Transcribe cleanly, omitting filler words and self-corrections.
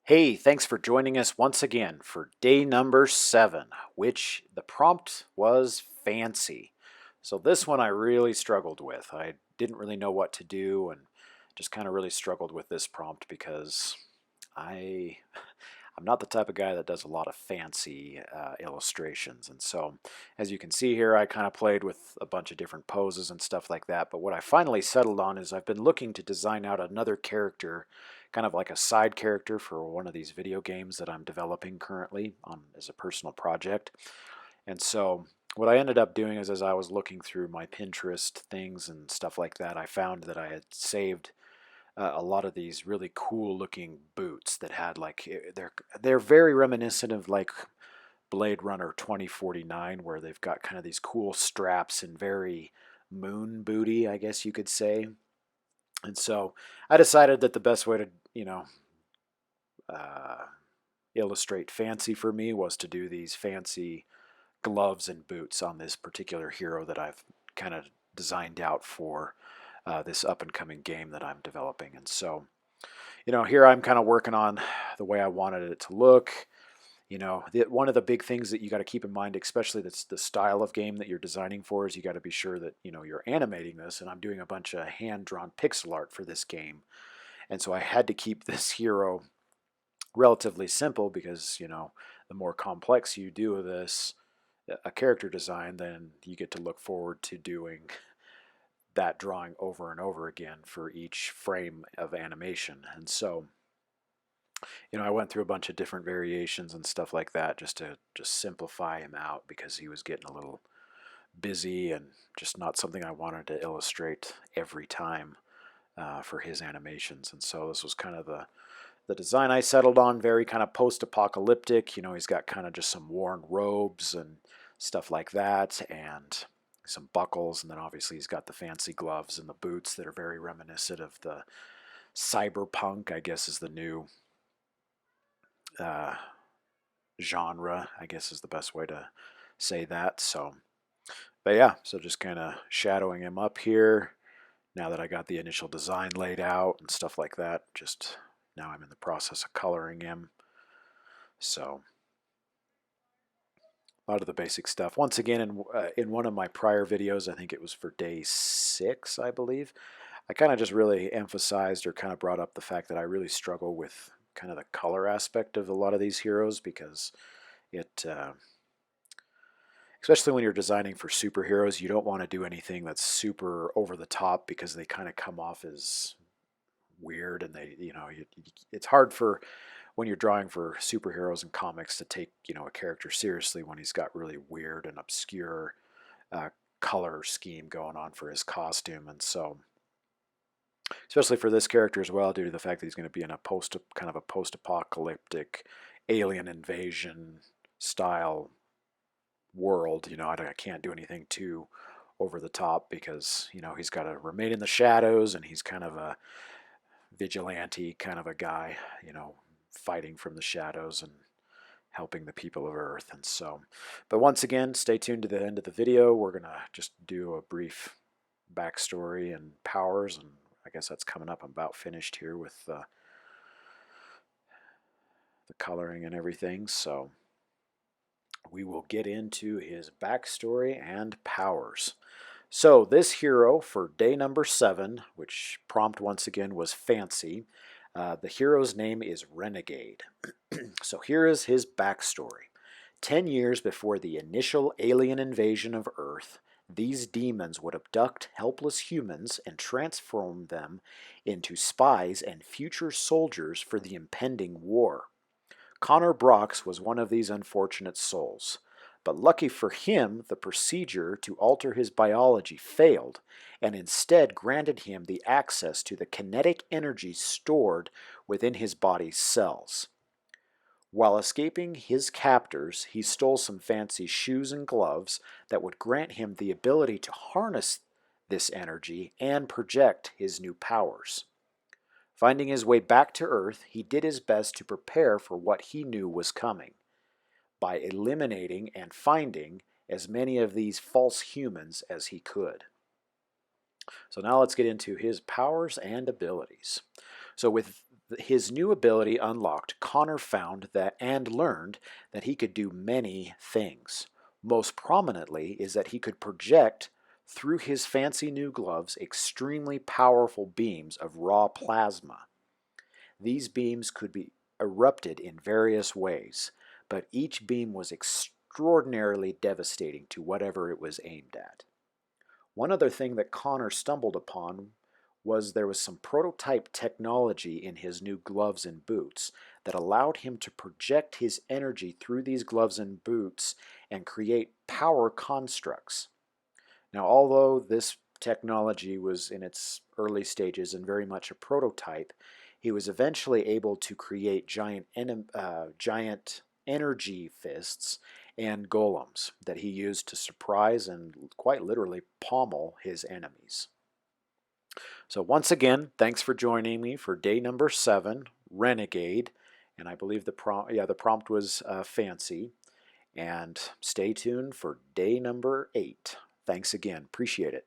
Hey, thanks for joining us once again for day number 7, which the prompt was fancy. So this one I really struggled with. I didn't really know what to do and just kind of really struggled with this prompt because I I'm not the type of guy that does a lot of fancy illustrations. And so, as you can see here, I kind of played with a bunch of different poses and stuff like that. But what I finally settled on is I've been looking to design out another character, kind of like a side character for one of these video games that I'm developing currently as a personal project. And so, what I ended up doing is, as I was looking through my Pinterest things and stuff like that, I found that I had saved a lot of these really cool looking boots that had they're very reminiscent of like Blade Runner 2049, where they've got kind of these cool straps and very moon booty, I guess you could say. And so I decided that the best way to uh, illustrate fancy for me was to do these fancy gloves and boots on this particular hero that I've kind of designed out for this up and coming game that I'm developing. And so here I'm kind of working on the way I wanted it to look. One of the big things that you got to keep in mind, especially that's the style of game that you're designing for, is you got to be sure that you're animating this. And I'm doing a bunch of hand-drawn pixel art for this game, and so I had to keep this hero relatively simple because the more complex you do this a character design, then you get to look forward to doing that drawing over and over again for each frame of animation. And so I went through a bunch of different variations and stuff like that just to just simplify him out because he was getting a little busy and just not something I wanted to illustrate every time for his animations. And so this was kind of the design I settled on, very kind of post-apocalyptic. He's got kind of just some worn robes and stuff like that, and some buckles, and then obviously he's got the fancy gloves and the boots that are very reminiscent of the cyberpunk, I guess is the new uh, genre, I guess is the best way to say that. So, but yeah, so just kind of shadowing him up here. Now that I got the initial design laid out and stuff like that, just now I'm in the process of coloring him. So a lot of the basic stuff. Once again, in one of my prior videos, I think it was for day 6, I believe, I kind of just really emphasized or kind of brought up the fact that I really struggle with kind of the color aspect of a lot of these heroes because it, especially when you're designing for superheroes, you don't want to do anything that's super over the top because they kind of come off as weird, and it's hard for when you're drawing for superheroes and comics to take a character seriously when he's got really weird and obscure uh, color scheme going on for his costume. And so especially for this character as well, due to the fact that he's going to be in a post-apocalyptic alien invasion style world. I can't do anything too over the top because he's got to remain in the shadows, and he's kind of a vigilante kind of a guy, fighting from the shadows and helping the people of Earth. And so, but once again, stay tuned to the end of the video. We're going to just do a brief backstory and powers, and I guess that's coming up. I'm about finished here with the coloring and everything. So we will get into his backstory and powers. So this hero for day number 7, which prompt once again was fancy, the hero's name is Renegade. So here is his backstory. 10 years before the initial alien invasion of Earth, these demons would abduct helpless humans and transform them into spies and future soldiers for the impending war. Connor Brox was one of these unfortunate souls. But lucky for him, the procedure to alter his biology failed, and instead granted him the access to the kinetic energy stored within his body's cells. While escaping his captors, he stole some fancy shoes and gloves that would grant him the ability to harness this energy and project his new powers. Finding his way back to Earth, he did his best to prepare for what he knew was coming by eliminating and finding as many of these false humans as he could. So now let's get into his powers and abilities. So with His new ability unlocked, Connor found that and learned that he could do many things. Most prominently is that he could project through his fancy new gloves extremely powerful beams of raw plasma. These beams could be erupted in various ways, but each beam was extraordinarily devastating to whatever it was aimed at. One other thing that Connor stumbled upon was there was some prototype technology in his new gloves and boots that allowed him to project his energy through these gloves and boots and create power constructs. Now, although this technology was in its early stages and very much a prototype, he was eventually able to create giant energy fists and golems that he used to surprise and quite literally pommel his enemies. So once again, thanks for joining me for day number 7, Renegade, and I believe the prompt was fancy. And stay tuned for day number 8. Thanks again. Appreciate it.